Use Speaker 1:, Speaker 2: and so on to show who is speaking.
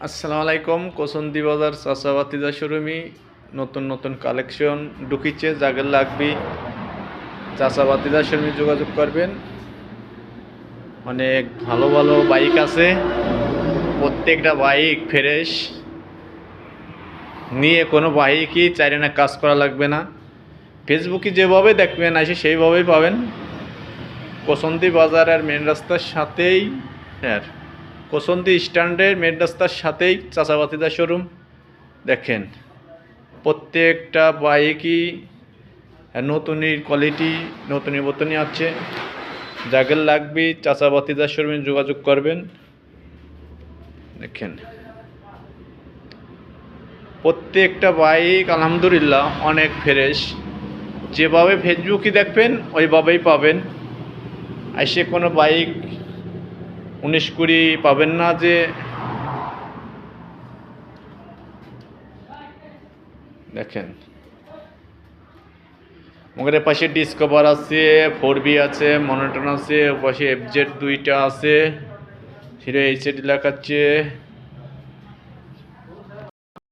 Speaker 1: আসসালামু আলাইকুম। কোসন্দি বাজার চাচাবাতিজা শোরুমি নতুন নতুন কালেকশন ঢুকিছে, যাদের লাগবে চাচাবাতিজা শোরুমে যোগাযোগ করবেন। অনেক ভালো ভালো বাইক আছে, প্রত্যেকটা বাইক ফ্রেশ, নিয়ে কোনো বাইকই চাইলে না কাজ করা লাগবে না। ফেসবুকে যেভাবে দেখবেন আসে সেইভাবেই পাবেন। কোসন্দি বাজারের মেন রাস্তার সাথেই, হ্যাঁ, কোসন্দি স্ট্যান্ডের মেন রাস্তার সাথেই চাচাবাতিজা শোরুম। দেখেন প্রত্যেকটা বাইকই নতুনই কোয়ালিটি, নতুনই বোতনই আছে। যাদের লাগবে চাচাবাতিজা শোরুমে যোগাযোগ করবেন। দেখেন প্রত্যেকটা বাইক আলহামদুলিল্লাহ অনেক ফ্রেশ। যেভাবে ফেসবুকে দেখবেন ওইভাবেই পাবেন। এসে কোনো বাইক 19-20 পাবেন না যে। দেখেন আমাদের পাশে ডিসকভার আছে, 4B আছে, মনোটন আছে, পাশে FZ 2টা আছে, হিরো এইচডি লেখাচ্ছে।